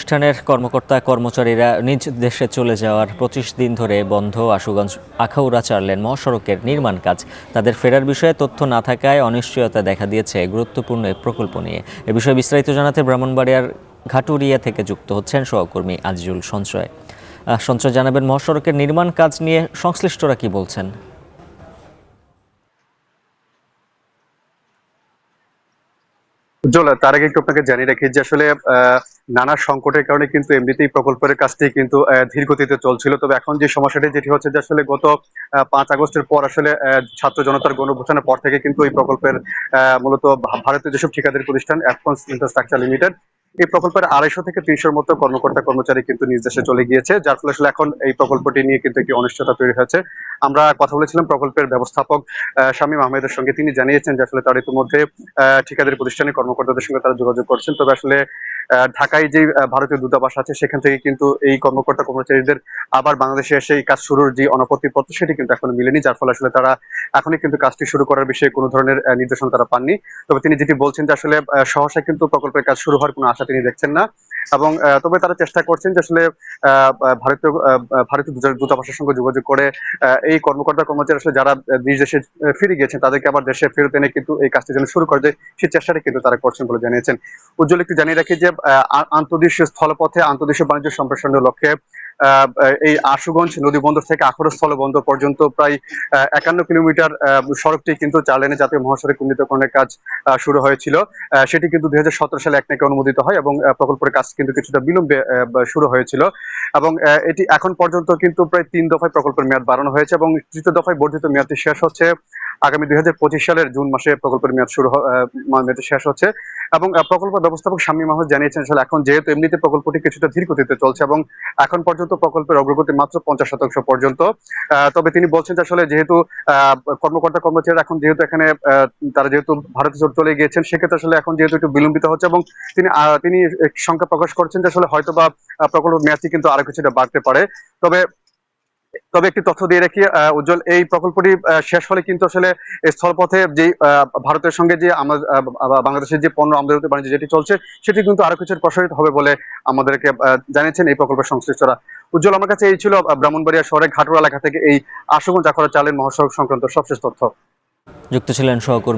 প্রতিষ্ঠানের কর্মকর্তা কর্মচারীরা নিজ দেশে চলে যাওয়ার ২৫ দিন ধরে বন্ধ আশুগঞ্জ আখাউড়া ৪ লেন মহাসড়কের নির্মাণ কাজ। তাদের ফেরার বিষয়ে তথ্য না থাকায় অনিশ্চয়তা দেখা দিয়েছে গুরুত্বপূর্ণ এই প্রকল্প নিয়ে। এ বিষয়ে বিস্তারিত জানাতে ব্রাহ্মণবাড়িয়ার ঘাটুরিয়া থেকে যুক্ত হচ্ছেন সহকর্মী আজিজুল সঞ্চয়। সঞ্চয়, জানাবেন মহাসড়কের নির্মাণ কাজ নিয়ে সংশ্লিষ্টরা কি বলছেন? উজ্জ্বল, তার আগে একটু আপনাকে জানিয়ে রাখি যে আসলে নানা সংকটের কারণে কিন্তু এমনিতেই প্রকল্পের কাজটি কিন্তু ধীর গতিতে চলছিল। তবে এখন যে সমস্যাটি যেটি হচ্ছে যে আসলে গত ৫ আগস্টের পর আসলে ছাত্র জনতার গণঅভ্যুত্থানের পর থেকে কিন্তু এই প্রকল্পের মূলত ভারতীয় যেসব ঠিকাদারি প্রতিষ্ঠান অ্যাফকনস ইনফ্রাস্ট্রাকচার লিমিটেড এই প্রকল্পের ২৫০ থেকে ৩০০-র মতো কর্মকর্তা কর্মচারী কিন্তু নিজ দেশে চলে গিয়েছে, যার ফলে আসলে এখন এই প্রকল্পটি নিয়ে কিন্তু একটি অনিশ্চয়তা তৈরি হয়েছে। আমরা কথা বলেছিলাম প্রকল্পের ব্যবস্থাপক শামীম আহমেদের সঙ্গে। তিনি জানিয়েছেন যে আসলে তার ইতিমধ্যে ঠিকাদারি প্রতিষ্ঠানের কর্মকর্তাদের সঙ্গে তারা যোগাযোগ করছেন। তবে আসলে ঢাকায় যে ভারতীয় দূতাবাস আছে সেখান থেকে কিন্তু এই কর্মকর্তা কর্মচারীদের আবার বাংলাদেশে এসে এই কাজ শুরুর যে অনাপত্তিপত্র সেটি কিন্তু এখনো মিলেনি, যার ফলে আসলে তারা এখনই কিন্তু কাজটি শুরু করার বিষয়ে কোনো ধরনের নির্দেশনা তারা পাননি। তবে তিনি যেটি বলছেন যে আসলে সহসা কিন্তু প্রকল্পের কাজ শুরু হওয়ার কোনো আশা তিনি দেখছেন না, এবং তবে তারা চেষ্টা করছেন যে আসলে ভারতীয় ভারতীয় দূতাবাসের সঙ্গে যোগাযোগ করে এই কর্মকর্তা কর্মচারী আসলে যারা নিজ দেশে ফিরে গিয়েছেন তাদেরকে আবার দেশে ফেরত এনে কিন্তু এই কাজটি যেন শুরু করে দেয় সেই চেষ্টাটা কিন্তু তারা করছেন বলে জানিয়েছেন। উজ্জ্বল, একটু জানিয়ে রাখি যে আন্তর্দেশীয় স্থলপথে আন্তর্দেশীয় বাণিজ্য সম্প্রসারণের লক্ষ্যে এই আশুগঞ্জ নদী বন্দর থেকে আখাউড়া স্থলবন্দর পর্যন্ত প্রায় ৫১ কিলোমিটার সড়কটি কিন্তু ৪ লেনে জাতীয় মহাসড়ক উন্নীতকরণের কাজ শুরু হয়েছিল। সেটি কিন্তু ২০১৭ সালে একনাকে অনুমোদিত হয় এবং প্রকল্পের কাজ কিন্তু কিছুটা বিলম্বে শুরু হয়েছিল, এবং এটি এখন পর্যন্ত কিন্তু প্রায় ৩ দফায় প্রকল্পের মেয়াদ বাড়ানো হয়েছে এবং তৃতীয় দফায় বর্ধিত মেয়াদটি শেষ হচ্ছে আগামী ২০২৫ সালের জুন মাসে প্রকল্পের মেয়াদ মেয়াদ শেষ হচ্ছে। এবং প্রকল্প ব্যবস্থাপক শামীম আহমেদ জানিয়েছেন আসলে এখন যেহেতু এমনিতে প্রকল্পটি কিছুটা ধীর গতিতে চলছে এবং এখন পর্যন্ত প্রকল্পের অগ্রগতি মাত্র ৫০% পর্যন্ত, তবে তিনি বলছেন যে আসলে যেহেতু কর্মকর্তা কর্মচারীরা এখন যেহেতু এখানে তারা যেহেতু ভারতে চলে গিয়েছেন সেক্ষেত্রে আসলে এখন যেহেতু একটু বিলম্বিত হচ্ছে, এবং তিনি শঙ্কা প্রকাশ করছেন যে আসলে হয়তোবা প্রকল্প মেয়াদটি কিন্তু আরো কিছুটা বাড়তে পারে। তবে তবে একটি তথ্য দিয়ে রাখি উজ্জ্বল, এই প্রকল্পটি শেষ হলে কিন্তু আসলে স্থলপথে যে ভারতের সঙ্গে যে বাংলাদেশের যে পণ্য আমদানি বাণিজ্য যেটি চলছে সেটি কিন্তু আরো কিছু প্রসারিত হবে বলে আমাদেরকে জানিয়েছেন এই প্রকল্পের সংশ্লিষ্টরা। উজ্জ্বল, আমার কাছে এই ছিল ব্রাহ্মণবাড়িয়া শহরের ঘাটুরা এলাকা থেকে এই আশুগঞ্জ আখাউড়া ৪ লেন মহাসড়ক সংক্রান্ত সবশেষ তথ্য। যুক্ত ছিলেন সহকর্মী